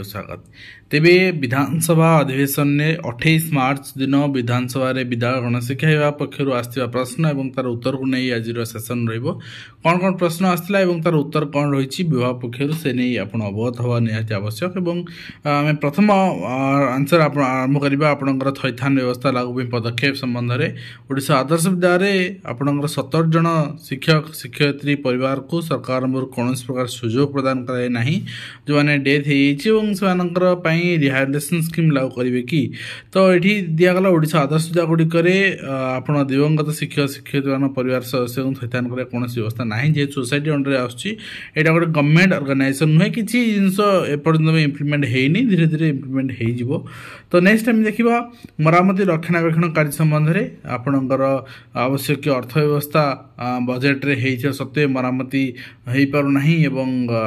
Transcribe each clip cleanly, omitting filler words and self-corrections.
स्वागत तेबे विधानसभा अधिवेशन ने 28 मार्च दिन विधानसभा विधायक गणशिक्षा विभाग पक्षर आसवा प्रश्न और तार उत्तर को नहीं आज सेसन कौन कौन प्रश्न आसला और तार उत्तर कौन रही विभाग पक्षर से नहीं आप अवगत हवा निहाती आवश्यक और प्रथम आंसर आरंभ करवा आपंकर थैथान व्यवस्था लागू पदक्षेप संबंध में ओडिशा आदर्श विद्यालय आपंकर 17 जन शिक्षक शिक्षयित्री परिवार को सरकार कौन प्रकार सुजोग प्रदान कराए ना जो मैंने डेथ हो रिहाबिलिटेशन स्कीम लागू करेंगे कि तो ये दिगला ओडिशा आदर्श विद्यालय गुड़िक आप दिवंगत शिक्षक शिक्षयित्री परिवार सदस्य को थैथान कर कौन व्यवस्था ना जे सोसाइटी अंडर आटा गोटे गवर्नमेंट ऑर्गेनाइजेशन नुहे कि जिनस एपर्तन इम्प्लीमेंट होनी धीरे धीरे इम्प्लीमेंट हो तो नेक्स्ट आम देखा मरामती रक्षणाबेक्षण कार्य संबंध में आपणकर आवश्यक अर्थव्यवस्था बजेट रे हो सत्वे मरामती हो पारना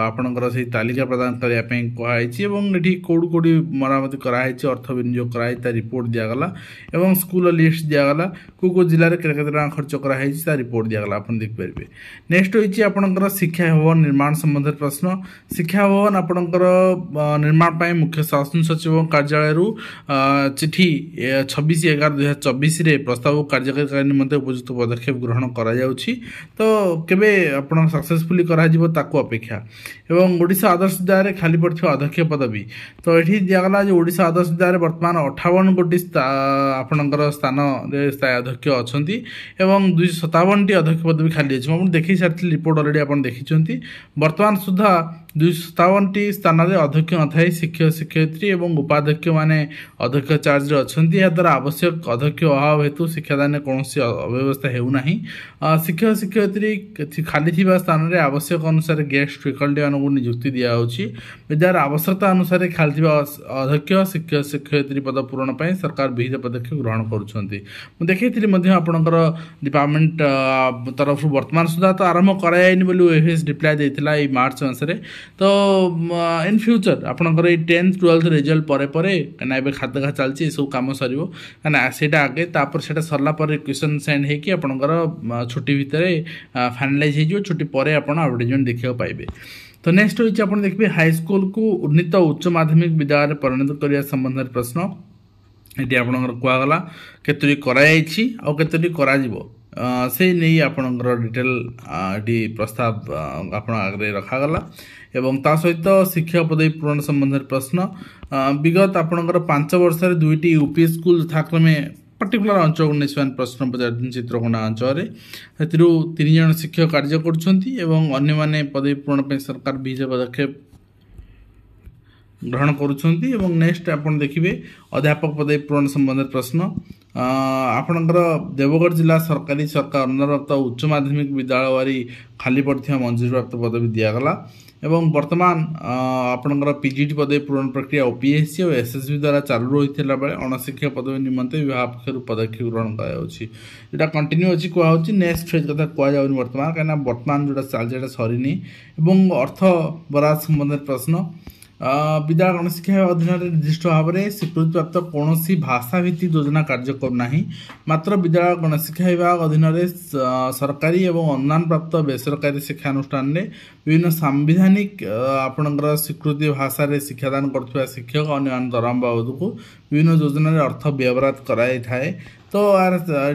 आपणकर से तालिका प्रदान करने कहुई कौड़ कौड़ी मरामती कराई अर्थ विनियोग कराई रिपोर्ट दिगला और स्कूल लिस्ट दिगला को जिले में केते टका खर्च कराई रिपोर्ट दिगला आप देखिपारे। नेक्स्ट होती आपंकर शिक्षा भवन निर्माण संबंध प्रश्न शिक्षा भवन आपंकर निर्माण पर मुख्य शासन सचिव कार्यालय चिठी 26/11/2024 प्रस्ताव कार्यकारी निमंते उपयुक्त पदक्षेप ग्रहण करा तो केबे आपण सक्सेसफुली करा अपेक्षा एवं ओडिशा आदर्श विद्यालय खाली पड़ता अध्यक्ष पदवी तो ये दिगला जो ओडिशा आदर्श विद्यालय वर्तमान 58 गोटी आपणकर स्थान अध्यक्ष अच्छा 257 अध्यक्ष पदवी खाली अच्छी देखी सारी रिपोर्ट अलरेडी आप देखी वर्तमान सुधा 257 स्थान में अध्यक्ष न था शिक्षक शिक्षयित्री और उपाध्यक्ष माने अध्यक्ष चार्ज अच्छा या द्वारा आवश्यक अध्यक्ष अभाव हेतु शिक्षादान कौन अव्यवस्था होना शिक्षक शिक्षयित्री खाली थी स्थान में आवश्यक अनुसार गेस्ट फैकल्टी मानक नियुक्ति दिखाई विद्यालय आवश्यकता अनुसार खाली अध्यक्ष शिक्षक शिक्षयित्री पद पूरण पर सरकार विहित पदक्षेप ग्रहण कर देखी आपंकर डिपार्टमेंट तरफ वर्तमान सुधा तो आरंभ कराए रिप्लाई देता मार्च मसरे तो इन फ्यूचर आपंकर 10th 12th रिजल्ट पर खाता चलती सब कम सर कहीं आगे तापर से सरला क्वेश्चन सेंड होगी आपंकर छुट्टी भितर फाइनालाइज हो छुट्टी पर आप एडवर्टाइजमेंट देखा पाइबे। तो नेक्स्ट होती आप देखिए हाईस्कल को उन्नीत उच्च माध्यमिक विद्यालय परिणत करने संबंध प्रश्न ये आपंकर कहगला केतोटी कराई आतोटी से नहीं आपंकर डिटेल प्रस्ताव आप आगे रखागला एवं ता सहित शिक्षक पदवी पूरण संबंध प्रश्न विगत आपंकर 5 वर्ष 2टी यूपी स्कूल यथाक्रमे पर्टिकुलर अंचल को नहीं प्रश्न पचार चित्रकोणा अंचल से 3 जन शिक्षक कार्य कर पदवी पूरण पर सरकार विहित पदक्षेप ग्रहण करुँच। नेक्स्ट आप देखिए अध्यापक पदवी पूरण संबंध प्रश्न आपणकर देवगढ़ जिला सरकारी सरकार अंतर्गत उच्च माध्यमिक विद्यालय खाली पड़ता मंजूरी प्राप्त पदवी दिगला एवं वर्तमान आपणकर पीजीटी पदवी पूरण प्रक्रिया ओपीएससी और एसएसबी द्वारा चालू रही बेले अणशिक्षक पदवी निमंते विभाग पक्ष पदक्षेप ग्रहण करा कंटिन्यू अच्छी कहूँ नेक्स्ट फेज कथा कहूँ वर्तमान कहीं वर्तमान जोटा चलती सरीनी अर्थ बराद संबंध प्रश्न विद्यालय गणशिक्षा अधीन निर्दिष्ट भाव में स्वीकृति प्राप्त कौन भाषा भित्तिक योजना कार्य करना मात्र विद्यालय गणशिक्षा विभाग अधीन सरकारी और अनुदान प्राप्त बेसरकारी शिक्षानुष्ठान में विभिन्न सांविधानिक आपणकर स्वीकृति भाषा शिक्षादान कर शिक्षक अन्य दरम बाबद को विभिन्न योजना अर्थ व्यवहार कराई थाए तो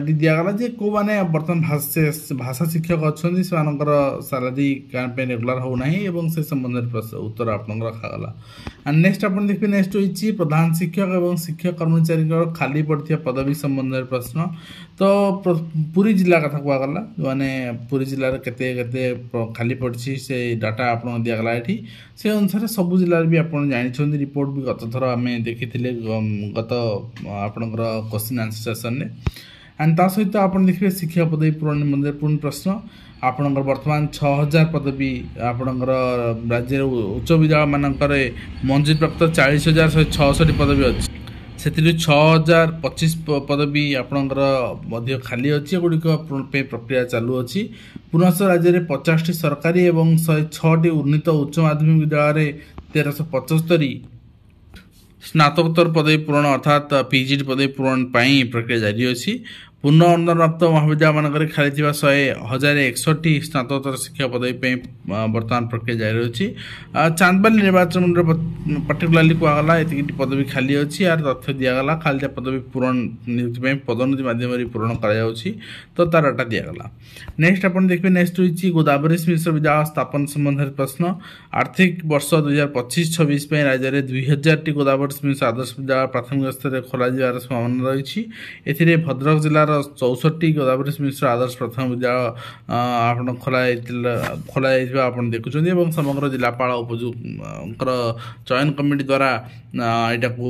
दिगला जे को माने बर्तमान भाषा शिक्षक अच्छा से सालारी कैंपेन रेगुलर होना से संबंध उत्तर आप रखागला। एंड नेक्स्ट आप देखिए नेक्स्ट होती प्रधान शिक्षक और शिक्षक कर्मचारी खाली पड़ता पदवी संबंध प्रश्न तो पुरी जिला कथा कहगला जो मैंने पुरी जिले में केते खाली पड़ी से डाटा आप दिगला ये से अनुसार सबू जिले भी आप जानते रिपोर्ट भी गत थर आम देखी गत आपंकर क्वेश्चन आंसर सेसन एंड ता सहित आप देखिए शिक्षक पदवी पूरण निमंते पूर्ण प्रश्न आपणकर वर्तमान 6000 पदवी आपणकर राज्य उच्च विद्यालय मानक मंजूरी प्राप्त 40,166 पदवी अच्छी ସେଥିରୁ 6025 ପଦବୀ ଆପଣଙ୍କର ମଧ୍ୟ ଖାଲି ଅଛି, ଏଗୁଡ଼ିକ ପ୍ରକ୍ରିୟା ଚାଲୁଅଛି। ପୁନଶ୍ଚ ରାଜ୍ୟରେ 50ଟି ସରକାରୀ ଏବଂ 106ଟି ଉନ୍ନୀତ ଉଚ୍ଚ ମାଧ୍ୟମିକ ବିଦ୍ୟାଳୟରେ 1375 ସ୍ନାତକୋତ୍ତର ପଦବୀ ପୂରଣ ଅର୍ଥାତ୍ ପିଜିଟି ପଦବୀ ପୂରଣ ପାଇଁ ପ୍ରକ୍ରିୟା ଜାରି ଅଛି। ପୂର୍ଣ୍ଣ ଅନୁଦାନପ୍ରାପ୍ତ ମହାବିଦ୍ୟାଳୟମାନଙ୍କରେ ଖାଲିଥିବା 1061ଟି ସ୍ନାତକୋତ୍ତର ଶିକ୍ଷା ପଦବୀ ପାଇଁ ବର୍ତ୍ତମାନ ପ୍ରକ୍ରିୟା ଜାରି ରହିଛି। ଚାନ୍ଦବାଲି ନିର୍ବାଚନ ମଣ୍ଡଳୀରେ ପାର୍ଟିକୁଲାରଲି କୁହାଗଲା ଏତିକିଟି ପଦବୀ ଖାଲି ଅଛି, ଏହାର ତଥ୍ୟ ଦିଆଗଲା। ଖାଲିଥିବା ପଦବୀ ପୂରଣ ନିଯୁକ୍ତି ପାଇଁ ପଦୋନ୍ନତି ମାଧ୍ୟମରେ ପୂରଣ କରାଯାଉଛି, ତ ତାର ଡାଟା ଦିଆଗଲା। ନେକ୍ସଟ ଆପଣ ଦେଖିବେ, ନେକ୍ସଟ ରହିଛି ଗୋଦାବରୀ ମିଶ୍ର ବିଦ୍ୟାଳୟ ସ୍ଥାପନ ସମ୍ବନ୍ଧରେ ପ୍ରଶ୍ନ। ଆର୍ଥିକ ବର୍ଷ 2025-26 ପାଇଁ ରାଜ୍ୟରେ 2000ଟି ଗୋଦାବରୀ ମିଶ୍ର ଆଦର୍ଶ ବିଦ୍ୟାଳୟ ପ୍ରାଥମିକ ସ୍ତରରେ ଖୋଲାଯିବାର ସମ୍ଭାବନା ରହିଛି। ଏଥିରେ ଭଦ୍ରକ ଜିଲ୍ଲାର 64ଟି ଗୋଦାବରୀ ମିଶ୍ର ଆଦର୍ଶ ପ୍ରାଥମିକ ବିଦ୍ୟାଳୟ ଆପଣ ଖୋଲାଯାଇଥିବା ଆପଣ ଦେଖୁଛନ୍ତି ଏବଂ ସମଗ୍ର ଜିଲ୍ଲାପାଳ ଉପଯୁକ୍ତଙ୍କର ଚୟନ କମିଟି ଦ୍ୱାରା ଏଇଟାକୁ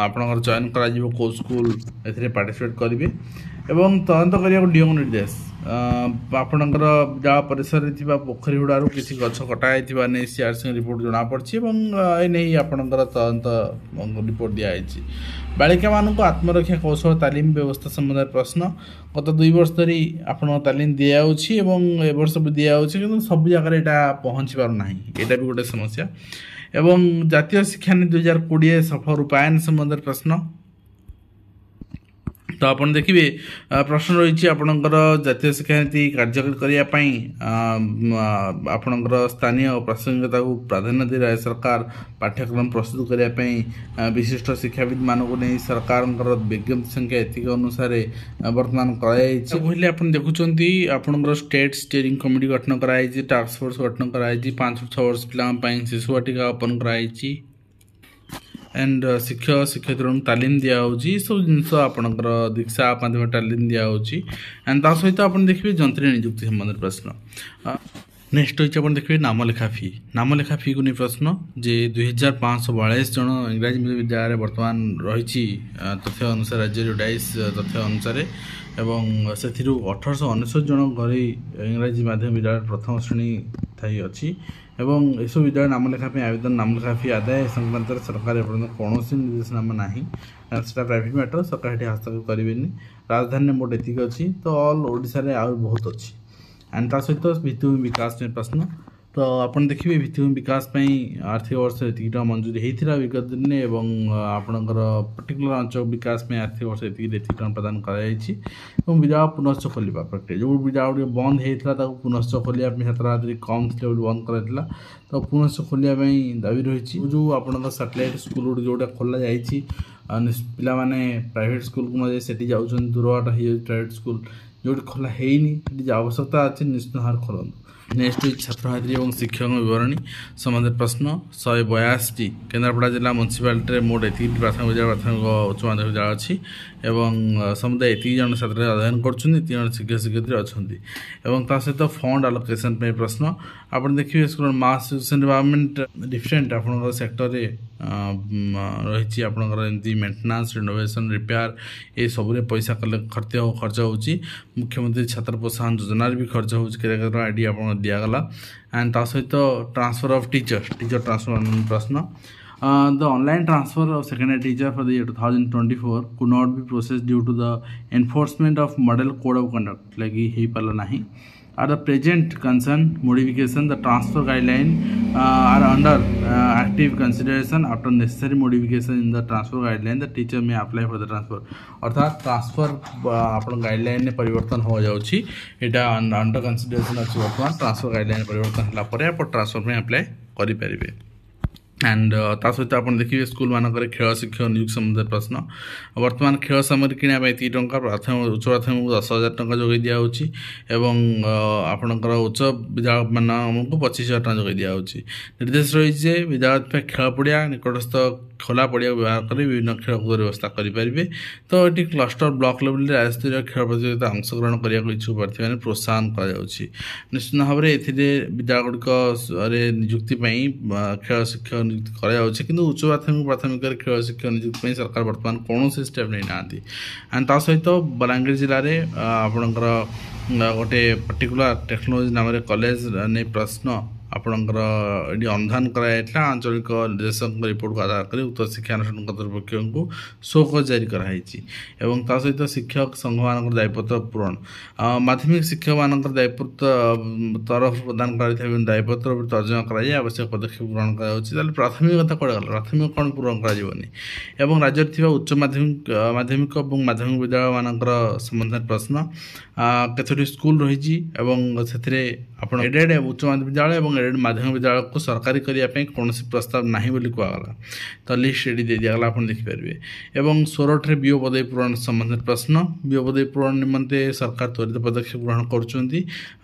ଆପଣଙ୍କର ଚୟନ କରାଯିବ କେଉଁ ସ୍କୁଲ ଏଥିରେ ପାର୍ଟିସିପେଟ୍ କରିବେ ଏବଂ ତଦନ୍ତ କରିବାକୁ ଡିଓଙ୍କ ନିର୍ଦ୍ଦେଶ। ଆପଣଙ୍କର ବିଦ୍ୟାଳୟ ପରିସରରେ ଥିବା ପୋଖରୀ ହୁଡ଼ାରୁ କିଛି ଗଛ କଟା ହୋଇଥିବା ନେଇ ସିଆର୍ସି ରିପୋର୍ଟ ଜଣାପଡ଼ିଛି ଏବଂ ଏ ନେଇ ଆପଣଙ୍କର ତଦନ୍ତ ରିପୋର୍ଟ ଦିଆଯାଇଛି। ବାଳିକାମାନଙ୍କୁ ଆତ୍ମରକ୍ଷା କୌଶଳ ତାଲିମ ବ୍ୟବସ୍ଥା ସମ୍ବନ୍ଧରେ ପ୍ରଶ୍ନ। ଗତ 2 ବର୍ଷ ଧରି ଆପଣଙ୍କ ତାଲିମ ଦିଆଯାଉଛି ଏବଂ ଏ ବର୍ଷ ବି ଦିଆଯାଉଛି, କିନ୍ତୁ ସବୁ ଜାଗାରେ ଏଇଟା ପହଞ୍ଚି ପାରୁନାହିଁ, ଏଇଟା ବି ଗୋଟେ ସମସ୍ୟା। ଏବଂ ଜାତୀୟ ଶିକ୍ଷାନୀତି 2020 ସଫଳ ରୂପାୟନ ସମ୍ବନ୍ଧରେ ପ୍ରଶ୍ନ। ତ ଆପଣ ଦେଖିବେ ପ୍ରଶ୍ନ ରହିଛି ଆପଣଙ୍କର ଜାତୀୟ ଶିକ୍ଷାନୀତି କାର୍ଯ୍ୟକାରୀ କରିବା ପାଇଁ ଆପଣଙ୍କର ସ୍ଥାନୀୟ ପ୍ରାସଙ୍ଗିକତାକୁ ପ୍ରାଧାନ୍ୟ ଦେଇ ରାଜ୍ୟ ସରକାର ପାଠ୍ୟକ୍ରମ ପ୍ରସ୍ତୁତ କରିବା ପାଇଁ ବିଶିଷ୍ଟ ଶିକ୍ଷାବିତ୍ମାନଙ୍କୁ ନେଇ ସରକାରଙ୍କର ବିଜ୍ଞପ୍ତି ସଂଖ୍ୟା ଏତିକି ଅନୁସାରେ ବର୍ତ୍ତମାନ କରାଯାଇଛି। କହିଲେ ଆପଣ ଦେଖୁଛନ୍ତି ଆପଣଙ୍କର ଷ୍ଟେଟ୍ ଷ୍ଟିୟରିଂ କମିଟି ଗଠନ କରାଯାଇଛି, ଟାସ୍କ ଫୋର୍ସ ଗଠନ କରାଯାଇଛି, 5-6 ବର୍ଷ ପିଲାଙ୍କ ପାଇଁ ଶିଶୁ ବାଟିକା ଓପନ୍ କରାଯାଇଛି एंड शिक्षक शिक्षयित्री तालीम दिखाई सब जिन आपंकर दीक्षा माध्यम तालीम दिखाई एंड ता सहित आप देखिए जंत्री नियुक्ति संबंध प्रश्न। नेक्स्ट रही आप देखिए नामलेखा फी को नहीं प्रश्न जे 2542 जन इंग्राजी मीडियम विद्यालय बर्तमान रही तथ्य अनुसार राज्य डाइस तथ्य अनुसार एवं से 1899 जन घर इंग्राजी माध्यम विद्यालय प्रथम श्रेणी थाई अच्छी एवं यह विद्यालय नामलेखा आवेदन नामलेखा फी आदाय संक्रांत सरकार कौन निर्देशनामा ना से प्राइवेट मैटर सरकार हस्तक्षेप करेंगे। राजधानी मोट एतिक अच्छी तो ऑल ओडिशा रे आउ बहुत अच्छी एंड ता सहित भित्तिभूमि विकास प्रश्न। तो आपन देखिए भित्तिभूमि विकास आर्थिक वर्ष एति मंजूरी होता विगत दिन एवं आपणकर पर्टिकुलर अंचल विकास में आर्थिक वर्ष एति प्रदान कर विद्यालय पुनश्च खोलवा प्रक्रिया जो विद्यालय बंद होता पुनश्च खोलिया छात्र छात्री कम थे बंद कराइला तो पुनश्च खोलिया दाबी रही जो आपंकर सैटेलाइट स्कूल जोटा खोल जाइए पिला माने प्राइवेट स्कूल को मजे से जाऊँ दूर बाट हो प्राइवेट स्कूल जो खोला है आवश्यकता अच्छे निश्चित भाव खोलते। नेक्स्ट छात्र छात्री और शिक्षक विवरणी संबंधित प्रश्न 182 केन्द्रापड़ा जिला म्यूनिसिपालिटी मोट एति प्राथमिक विद्यालय प्राथमिक उच्च माध्यमिक विद्यालय अच्छी एवं समुदाय एति जन छात्र अध्ययन कर 3 शिक्षक शिक्षयित्री अच्छा सहित फंड आलोकेशन प्रश्न। आप देखिए स्कूल मास एनवायरनमेंट डिफरेंट आप सेक्टर रही आपंकर मेंटेनेंस रिनोवेशन रिपेयर ये सबुरे पैसा खर्च हो मुख्यमंत्री छात्र प्रोत्साहन योजना भी खर्च हो आईडी आप दिगला एंड ता सहित ट्रांसफर ऑफ टीचर ट्रांसफर प्रश्न। The online transfer of secondary teacher for the year 2024 could not be processed due to the enforcement of model code of conduct like he parla nahi at the present concern modification the transfer guideline are under active consideration after necessary modification in the transfer guideline the teacher may apply for the transfer अर्थात transfer आपण guideline में परिवर्तन हो जाउछि एटा under consideration अछि वर्तमान transfer guideline परिवर्तन हला परे आप ट्रांसफर में अप्लाई करि परिबे एंड ता सहित आप देखिए स्कूल मानक खेल शिक्षक नियुक्ति संबंधित प्रश्न। वर्तमान खेल सामग्री किणा एति टंका प्राथमिक उच्च प्राथमिक 10,000 टंका जोगाई दियाउछि एवं आपणकर उच्च विद्यालय मानक 25,000 टंका जोगाई दियाउछि। निर्देश रही जे विद्यालय खेल पड़िया निकटस्थ खोला पड़िया व्यवहार कर विभिन्न खेल व्यवस्था करेंगे तो ये क्लस्टर ब्लॉक लेवल राज्यस्तरीय खेल प्रतियोगिता अंशग्रहण करने इच्छुक प्रार्थी मैंने प्रोत्साहन कर निश्चित भाव में विद्यालय गुड़िक नियुक्ति खेल शिक्षक नियुक्ति कर उच्च प्राथमिक प्राथमिक खेल शिक्षक नियुक्ति सरकार बर्तमान कौन स्टेप नहीं ना एंड ता सहित बलांगीर जिले में आपणकर गोटे पर्टिकुलर टेक्नोलोजी नाम कॉलेज ने प्रश्न ଆପଣଙ୍କର ଏଠି ଅନୁଧ୍ୟାନ କରାଯାଇଥିଲା। ଆଞ୍ଚଳିକ ନିର୍ଦ୍ଦେଶକଙ୍କ ରିପୋର୍ଟକୁ ଆଧାର କରି ଉକ୍ତ ଶିକ୍ଷାନୁଷ୍ଠାନ କର୍ତ୍ତୃପକ୍ଷଙ୍କୁ ଶୋକଜ ଜାରି କରାଯାଇଛି ଏବଂ ତା ସହିତ ଶିକ୍ଷକ ସଂଘମାନଙ୍କର ଦାୟିତ୍ୱ ପୂରଣ ମାଧ୍ୟମିକ ଶିକ୍ଷକମାନଙ୍କର ଦାୟିତ୍ୱ ତରଫରୁ ପ୍ରଦାନ କରାଯାଇଥିବା ଏବଂ ଦାୟିତ୍ୱ ତର୍ଜମା କରାଯାଇ ଆବଶ୍ୟକ ପଦକ୍ଷେପ ଗ୍ରହଣ କରାଯାଉଛି। ତାହେଲେ ପ୍ରାଥମିକ କଥା କୁଆଡ଼େ ଗଲା? ପ୍ରାଥମିକ କ'ଣ ପୂରଣ କରାଯିବନି ଏବଂ ରାଜ୍ୟରେ ଥିବା ଉଚ୍ଚ ମାଧ୍ୟମିକ ଏବଂ ମାଧ୍ୟମିକ ବିଦ୍ୟାଳୟମାନଙ୍କର ସମ୍ବନ୍ଧରେ ପ୍ରଶ୍ନ କେତୋଟି ସ୍କୁଲ ରହିଛି ଏବଂ ସେଥିରେ ଆପଣ ଏଡ଼େ ଉଚ୍ଚ ମାଧ୍ୟମିକ ବିଦ୍ୟାଳୟ ଏବଂ ଏଡ଼େ ମାଧ୍ୟମିକ ବିଦ୍ୟାଳୟକୁ ସରକାରୀ କରିବା ପାଇଁ କୌଣସି ପ୍ରସ୍ତାବ ନାହିଁ ବୋଲି କୁହାଗଲା। ତ ଲିଷ୍ଟ ଏଠି ଦେଇ ଦିଆଗଲା, ଆପଣ ଦେଖିପାରିବେ। ଏବଂ 16ଠାରେ ବିଓ ପଦବୀ ପୂରଣ ସମ୍ବନ୍ଧରେ ପ୍ରଶ୍ନ। ବିଓ ପଦବୀ ପୂରଣ ନିମନ୍ତେ ସରକାର ତ୍ୱରିତ ପଦକ୍ଷେପ ଗ୍ରହଣ କରୁଛନ୍ତି।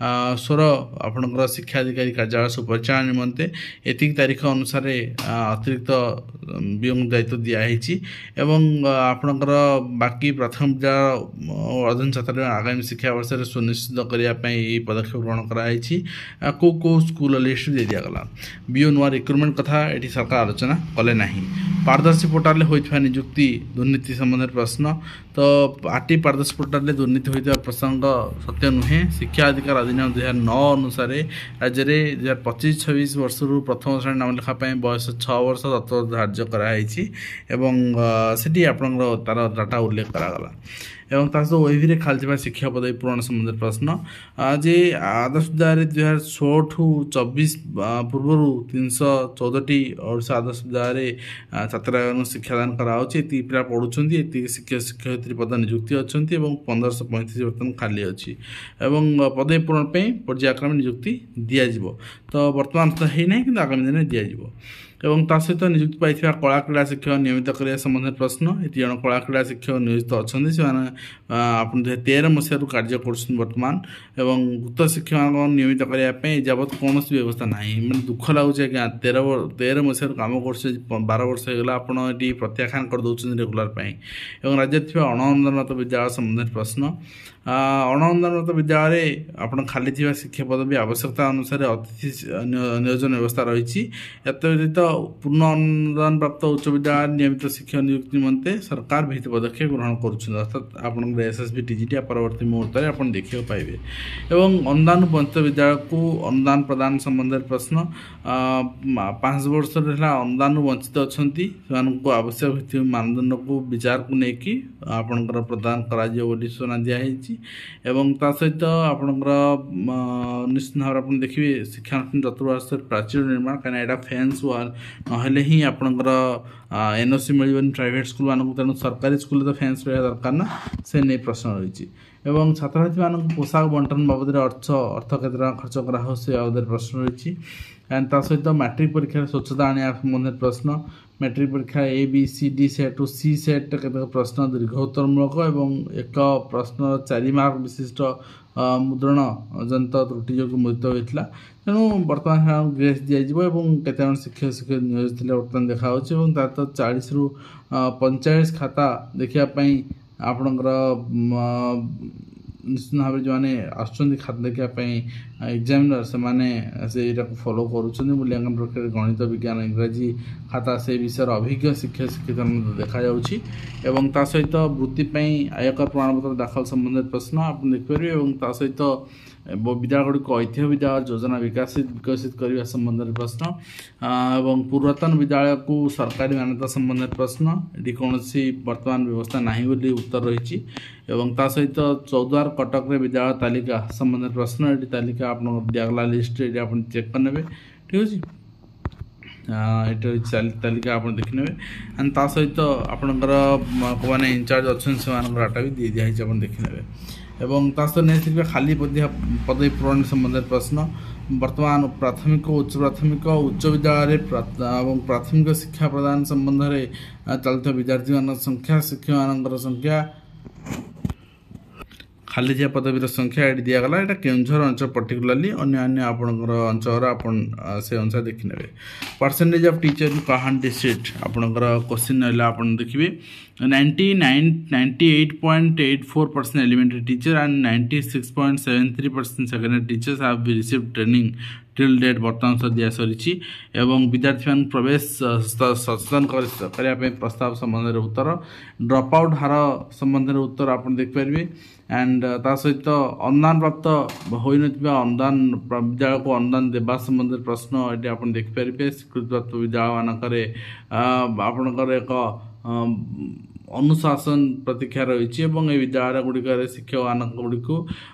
16 ଆପଣଙ୍କର ଶିକ୍ଷାଧିକାରୀ କାର୍ଯ୍ୟାଳୟ ସୁପରିଚାଳନା ନିମନ୍ତେ ଏତିକି ତାରିଖ ଅନୁସାରେ ଅତିରିକ୍ତ ବିଓଙ୍କୁ ଦାୟିତ୍ୱ ଦିଆହେଇଛି ଏବଂ ଆପଣଙ୍କର ବାକି ପ୍ରଥମ ବିଦ୍ୟାଳୟ ଅଧ୍ୟୟନ ଛାତ୍ର ଆଗାମୀ ଶିକ୍ଷାବର୍ଷରେ ସୁନିଶ୍ଚିତ କରିବା ପାଇଁ ଏହି ପଦକ୍ଷେପ ଗ୍ରହଣ କରାଯାଇଛି। କେଉଁ ସ୍କୁଲ ଲିଷ୍ଟ ଦେଇ ଦିଆଗଲା। ବିଓ ନୂଆ ରିକ୍ରୁଟମେଣ୍ଟ କଥା ଏଠି ସରକାର ଆଲୋଚନା କଲେ ନାହିଁ। ପାରଦର୍ଶୀ ପୋର୍ଟାଲରେ ହୋଇଥିବା ନିଯୁକ୍ତି ଦୁର୍ନୀତି ସମ୍ବନ୍ଧରେ ପ୍ରଶ୍ନ। ତ ଆର୍ଟି ପାରଦର୍ଶୀ ପୋର୍ଟାଲରେ ଦୁର୍ନୀତି ହୋଇଥିବା ପ୍ରସଙ୍ଗ ସତ୍ୟ ନୁହେଁ। ଶିକ୍ଷା ଅଧିକାର ଅଧିନିୟମ 2009 ଅନୁସାରେ ରାଜ୍ୟରେ 2025-26 ବର୍ଷରୁ ପ୍ରଥମ ଶ୍ରେଣୀ ନାମ ଲେଖା ପାଇଁ ବୟସ 6 ବର୍ଷ ତତ୍ତ୍ୱ ଧାର୍ଯ୍ୟ କରାଯାଇଛି ଏବଂ ସେଠି ଆପଣଙ୍କର ତାର ଡାଟା ଉଲ୍ଲେଖ କରାଗଲା। ଏବଂ ତା ସହିତ ଓଇଭିରେ ଖାଲିଥିବା ଶିକ୍ଷକ ପଦବୀ ପୂରଣ ସମ୍ବନ୍ଧରେ ପ୍ରଶ୍ନ ଯେ ଆଦର୍ଶ ବିଦ୍ୟାଳୟରେ 2016ଠୁ 24 ପୂର୍ବରୁ 314ଟି ଓଡ଼ିଶା ଆଦର୍ଶ ବିଦ୍ୟାଳୟରେ ଛାତ୍ରାବାସକୁ ଶିକ୍ଷାଦାନ କରାଯାଉଛି। ଏତିକି ପିଲା ପଢ଼ୁଛନ୍ତି, ଏତିକି ଶିକ୍ଷୟିତ୍ରୀ ପଦ ନିଯୁକ୍ତି ଅଛନ୍ତି ଏବଂ 1535 ବର୍ତ୍ତମାନ ଖାଲି ଅଛି ଏବଂ ପଦବୀ ପୂରଣ ପାଇଁ ପର୍ଯ୍ୟାୟକ୍ରମେ ନିଯୁକ୍ତି ଦିଆଯିବ। ତ ବର୍ତ୍ତମାନ ତ ହେଇନାହିଁ କିନ୍ତୁ ଆଗାମୀ ଦିନରେ ଦିଆଯିବ। ଏବଂ ତା ସହିତ ନିଯୁକ୍ତି ପାଇଥିବା କଳା କ୍ରୀଡ଼ା ଶିକ୍ଷକ ନିୟମିତ କରିବା ସମ୍ବନ୍ଧରେ ପ୍ରଶ୍ନ। ଏତେ ଜଣ କଳା କ୍ରୀଡ଼ା ଶିକ୍ଷକ ନିୟୋଜିତ ଅଛନ୍ତି, ସେମାନେ ଆପଣ 2013 ମସିହାରୁ କାର୍ଯ୍ୟ କରୁଛନ୍ତି ବର୍ତ୍ତମାନ ଏବଂ ଉକ୍ତ ଶିକ୍ଷକମାନଙ୍କୁ ନିୟମିତ କରିବା ପାଇଁ ଏଯାବତ କୌଣସି ବ୍ୟବସ୍ଥା ନାହିଁ। ମାନେ ଦୁଃଖ ଲାଗୁଛି ଆଜ୍ଞା, 13 ମସିହାରୁ କାମ କରୁছে, 12 ବର୍ଷ ହେଇଗଲା, ଆପଣ ଏଠି ପ୍ରତ୍ୟାଖ୍ୟାନ କରିଦେଉଛନ୍ତି ରେଗୁଲାର ପାଇଁ। ଏବଂ ରାଜ୍ୟରେ ଥିବା ଅଣଅନୁଦାନିତ ବିଦ୍ୟାଳୟ ସମ୍ବନ୍ଧରେ ପ୍ରଶ୍ନ। ଅଣଅନୁଦାନିତ ବିଦ୍ୟାଳୟରେ ଆପଣ ଖାଲି ଥିବା ଶିକ୍ଷକ ପଦବୀ ଆବଶ୍ୟକତା ଅନୁସାରେ ଅତିଥି ନିୟୋଜନ ବ୍ୟବସ୍ଥା ରହିଛି। ଏତ ବ୍ୟତୀତ ପୂର୍ଣ୍ଣ ଅନୁଦାନ ପ୍ରାପ୍ତ ଉଚ୍ଚ ବିଦ୍ୟାଳୟରେ ନିୟମିତ ଶିକ୍ଷକ ନିଯୁକ୍ତି ନିମନ୍ତେ ସରକାର ବିହିତ ପଦକ୍ଷେପ ଗ୍ରହଣ କରୁଛନ୍ତି, ଅର୍ଥାତ୍ ଆପଣଙ୍କର SSB TGT ପରବର୍ତ୍ତୀ ମୁହୂର୍ତ୍ତରେ ଆପଣ ଦେଖିବାକୁ ପାଇବେ। ଏବଂ ଅନୁଦାନ ବଞ୍ଚିତ ବିଦ୍ୟାଳୟକୁ ଅନୁଦାନ ପ୍ରଦାନ ସମ୍ବନ୍ଧରେ ପ୍ରଶ୍ନ। 5 ବର୍ଷରେ ହେଲା ଅନୁଦାନରୁ ବଞ୍ଚିତ ଅଛନ୍ତି, ସେମାନଙ୍କୁ ଆବଶ୍ୟକ ଭିତ୍ତିକ ମାନଦଣ୍ଡକୁ ବିଚାରକୁ ନେଇକି ଆପଣଙ୍କର ପ୍ରଦାନ କରାଯିବ ବୋଲି ସୂଚନା ଦିଆହେଇଛି। ଏବଂ ତା ସହିତ ଆପଣଙ୍କର ନିଶ୍ଚିତ ଭାବରେ ଆପଣ ଦେଖିବେ ଶିକ୍ଷାନୁଷ୍ଠାନ ଚତୁଃପାର୍ଶ୍ୱରେ ପ୍ରାଚୀର ନିର୍ମାଣ, କାହିଁକିନା ଏଇଟା ଫେନ୍ସ ୱାଲ୍ ନହେଲେ ହିଁ ଆପଣଙ୍କର NOC ମିଳିବନି ପ୍ରାଇଭେଟ୍ ସ୍କୁଲମାନଙ୍କୁ, ତେଣୁ ସରକାରୀ ସ୍କୁଲରେ ତ ଫେନ୍ସ ରହିବା ଦରକାର ନା, ସେ ନେଇ ପ୍ରଶ୍ନ ରହିଛି। ଏବଂ ଛାତ୍ରଛାତ୍ରୀମାନଙ୍କୁ ପୋଷାକ ବଣ୍ଟନ ବାବଦରେ ଅର୍ଥ କେତେ ଟଙ୍କା ଖର୍ଚ୍ଚ କରାହେଉ ସେ ବାବଦରେ ପ୍ରଶ୍ନ ରହିଛି। ତା ସହିତ ମାଟ୍ରିକ ପରୀକ୍ଷାରେ ସ୍ୱଚ୍ଛତା ଆଣିବା ସମ୍ବନ୍ଧରେ ପ୍ରଶ୍ନ। ମାଟ୍ରିକ ପରୀକ୍ଷା ABCD ସେଟ୍ରୁ C ସେଟ୍ କେତେକ ପ୍ରଶ୍ନ ଦୀର୍ଘ ଉତ୍ତରମୂଳକ ଏବଂ ଏକ ପ୍ରଶ୍ନ 4 ମାର୍କ ବିଶିଷ୍ଟ ମୁଦ୍ରଣ ଜନିତ ତ୍ରୁଟି ଯୋଗୁଁ ମୃତ ହୋଇଥିଲା। ତେଣୁ ବର୍ତ୍ତମାନ ସେମାନଙ୍କୁ ଗ୍ରେସ୍ ଦିଆଯିବ ଏବଂ କେତେଜଣ ଶିକ୍ଷକ ନିୟୋଜିତ ଥିଲେ ବର୍ତ୍ତମାନ ଦେଖାହେଉଛି ଏବଂ ତା ତ 40ରୁ 45 ଖାତା ଦେଖିବା ପାଇଁ ଆପଣଙ୍କର ନିଶ୍ଚିତ ଭାବରେ ଯେଉଁମାନେ ଆସୁଛନ୍ତି ଖାତା ଦେଖିବା ପାଇଁ ଏକ୍ଜାମିନର, ସେମାନେ ସେଇଟାକୁ ଫଲୋ କରୁଛନ୍ତି। ମୂଲ୍ୟାଙ୍କନ ପ୍ରକ୍ରିୟାରେ ଗଣିତ, ବିଜ୍ଞାନ, ଇଂରାଜୀ ଖାତା ସେ ବିଷୟରେ ଅଭିଜ୍ଞ ଶିକ୍ଷକ ଦେଖାଯାଉଛି। ଏବଂ ତା ସହିତ ବୃତ୍ତି ପାଇଁ ଆୟକର ପ୍ରମାଣପତ୍ର ଦାଖଲ ସମ୍ବନ୍ଧରେ ପ୍ରଶ୍ନ ଆପଣ ଦେଖିପାରିବେ। ଏବଂ ତା ସହିତ ବିଦ୍ୟାଳୟଗୁଡ଼ିକୁ ଐତିହ୍ୟ ବିଦ୍ୟାଳୟ ଯୋଜନା ବିକଶିତ କରିବା ସମ୍ବନ୍ଧରେ ପ୍ରଶ୍ନ ଏବଂ ପୁରାତନ ବିଦ୍ୟାଳୟକୁ ସରକାରୀ ମାନ୍ୟତା ସମ୍ବନ୍ଧରେ ପ୍ରଶ୍ନ। ଏଠି କୌଣସି ବର୍ତ୍ତମାନ ବ୍ୟବସ୍ଥା ନାହିଁ ବୋଲି ଉତ୍ତର ରହିଛି। ଏବଂ ତା ସହିତ ଚୌଦ୍ୱାର କଟକରେ ବିଦ୍ୟାଳୟ ତାଲିକା ସମ୍ବନ୍ଧରେ ପ୍ରଶ୍ନ। ଏଠି ତାଲିକା ଆପଣଙ୍କର ଦିଆଗଲା ଲିଷ୍ଟରେ, ଏଠି ଆପଣ ଚେକ୍ କରିନେବେ, ଠିକ୍ ଅଛି। ଏଠି ତାଲିକା ଆପଣ ଦେଖିନେବେ। ଆଣ୍ଡ ତା ସହିତ ଆପଣଙ୍କର କେଉଁମାନେ ଇନଚାର୍ଜ ଅଛନ୍ତି ସେମାନଙ୍କ ଡାଟା ବି ଦିଆହେଇଛି, ଆପଣ ଦେଖିନେବେ। ଏବଂ ତା ସହିତ ନେଇଥିବା ଖାଲି ପଦବୀ ପୂରଣ ସମ୍ବନ୍ଧରେ ପ୍ରଶ୍ନ। ବର୍ତ୍ତମାନ ପ୍ରାଥମିକ, ଉଚ୍ଚ ପ୍ରାଥମିକ, ଉଚ୍ଚ ବିଦ୍ୟାଳୟରେ ଏବଂ ପ୍ରାଥମିକ ଶିକ୍ଷା ପ୍ରଦାନ ସମ୍ବନ୍ଧରେ ଚାଲୁଥିବା ବିଦ୍ୟାର୍ଥୀମାନଙ୍କ ସଂଖ୍ୟା, ଶିକ୍ଷକମାନଙ୍କର ସଂଖ୍ୟା, ଖାଲି ଥିବା ପଦବୀର ସଂଖ୍ୟା ଏଠି ଦିଆଗଲା। ଏଇଟା କେଉଁଝର ଅଞ୍ଚଳ ପର୍ଟିକୁଲାରଲି, ଅନ୍ୟାନ୍ୟ ଆପଣଙ୍କର ଅଞ୍ଚଳର ଆପଣ ସେ ଅନୁସାରେ ଦେଖିନେବେ। ପରସେଣ୍ଟେଜ୍ ଅଫ୍ ଟିଚର ଇନ୍ କହାନ୍ ଡିଷ୍ଟ୍ରିକ୍ଟ ଆପଣଙ୍କର କୋଶ୍ଚିନ୍ ରହିଲା, ଆପଣ ଦେଖିବେ 98.84% elementary teacher and 96.73% secondary teachers have received training till date बर्तमान सर दिया सरी एवं विद्यार्थी मान प्रवेश सचेतन करने प्रस्ताव संबंध उत्तर ड्रप आउट हार संबंध उत्तर आप देखिपारे एंड ता सहित अनुदान प्राप्त हो अनुदान विद्यालय को अनुदान देवा संबंध प्रश्न ये आप देखिपारे स्वीकृत प्राप्त विद्यालय मानक आपणकर एक अनुशासन प्रतीक्षा रही विद्यालय गुड़िक शिक्षक मान गुड़िक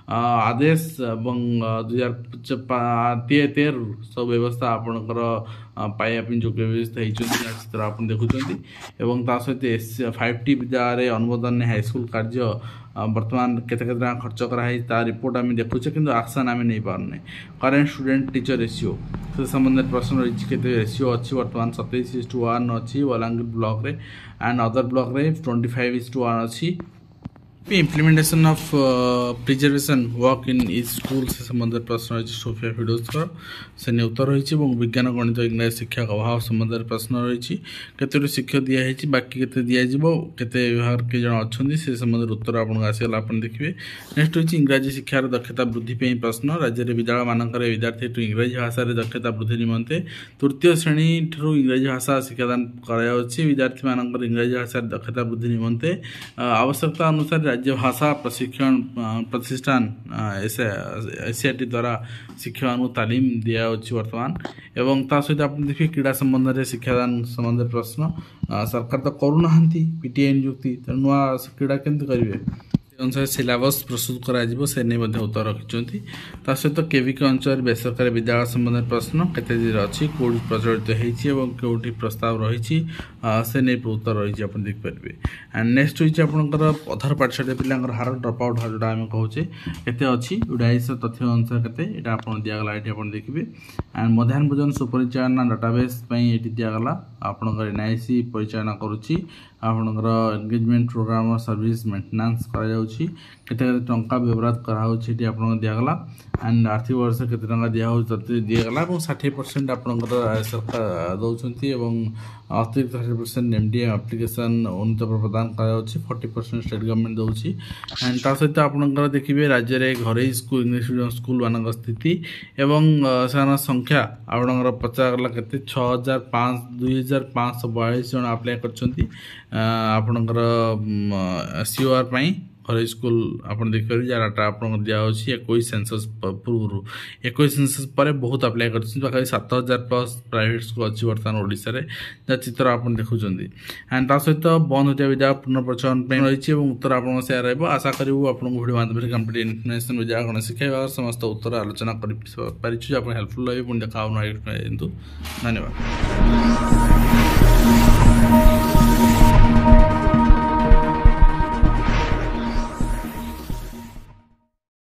आदेश 2013 सब व्यवस्था आपणकर पाइप योग्य व्यवस्था होती आप देखुं सहित 5टी विद्यालय अनुमोदन हाईस्कल कार्य बर्तमान केते खर्च कराई रिपोर्ट आम देखुचे कि एक्शन आम नहीं पारने करेन्ट स्टूडेंट टीचर रेशियो से संबंधित प्रश्न रही रेशियो अच्छी बर्तमान 27:1 अच्छी बलांगीर ब्लॉक रे एंड अदर ब्लॉक रे 25:1 अच्छी implementation of preservation work in each school से संबंधित प्रश्न रही सोफिया फिडोस्कर से उत्तर रही विज्ञान गणित इंग्राजी शिक्षक अभाव संबंधित प्रश्न रही केतोटी शिक्षक दिखाई बाकी केते दिज्व केते विभाग के जन अच्छा से संबंधित उत्तर आपको आसगला आप देखिए नेक्स्ट रही इंग्राजी शिक्षार दक्षता वृद्धि प्रश्न राज्य विद्यालय मानक विद्यार्थी इंग्राजी भाषा दक्षता वृद्धि निमंते तृतीय श्रेणी ठूँ इंग्राजी भाषा शिक्षादान विद्यार्थी मान इंग्राजी भाषा दक्षता वृद्धि निमंते आवश्यकता अनुसार राज्य भाषा प्रशिक्षण प्रतिष्ठान एसआईटी द्वारा शिक्षक तालीम दिया बर्तमान एवं ता सहित आप देखिए क्रीड़ा संबंध में शिक्षादान संबंध प्रश्न सरकार तो करूना पीटीआई नियुक्ति तो नुआ क्रीड़ा केमती करेंगे अनुसार सिलेबस प्रस्तुत करा से नहीं उत्तर रखिंट ता सहित केविके अंचल बेसरकारी विद्यालय संबंधित प्रश्न केते अच्छी कौटी प्रचलित होती प्रस्ताव रही से नहीं उत्तर रही आप देखिपारे एंड नेक्स्ट रही आपंकर अधार पाठशाला पिला हार ड्रप आउट हार जोटा आम कहे केते अच्छी उड़ाईश तथ्य अनुसार केते आप दिगला ये आप देखिए एंड मध्याह्न भोजन सुपरिचालना डाटाबेस ये दिगला आपंकर एनआईसी परिचालना करुच्ची आपंकर एंगेजमेंट प्रोग्राम सर्विस मेंटेनेंस केते टंका व्यवहार कराऊँ आप दिगला एंड आर्थिक वर्ष केते टंका दिगला 60% आपंकर सरकार दौरान अतिरिक्त 60% एमडीए एप्लिकेशन उन्नत प्रदान कर 40% स्टेट गवर्नमेंट दूसरी एंड ता सहित आपंकर देखिए राज्य में घरे स्कूल इंग्लिश मीडियम स्कूल मान स्थिति एवं से संख्या आपंकर पचारगला के 2542 जन आप्लाय करपंकर सीओआर घरे स्कूल आप देखिए डाटा आप दिखाई 21 सेंसस पूर्व 21 सेंसस पर बहुत आप्लाय कर 7000+ प्राइवेट स्कूल अच्छी बर्तमान ओडिशा रे चित्र आप देखुं एंड ता सहित बंद होता विद्यालय पुनर्प्रचलन रही उत्तर आप आशा करूँ आपको भिडियो माध्यम कम्प्लीट इन्फर्मेशन विद्यालय गणित शिक्षा विभाग समस्त उत्तर आलोचना कर हेल्पफुल लगे पुणी देखा धन्यवाद।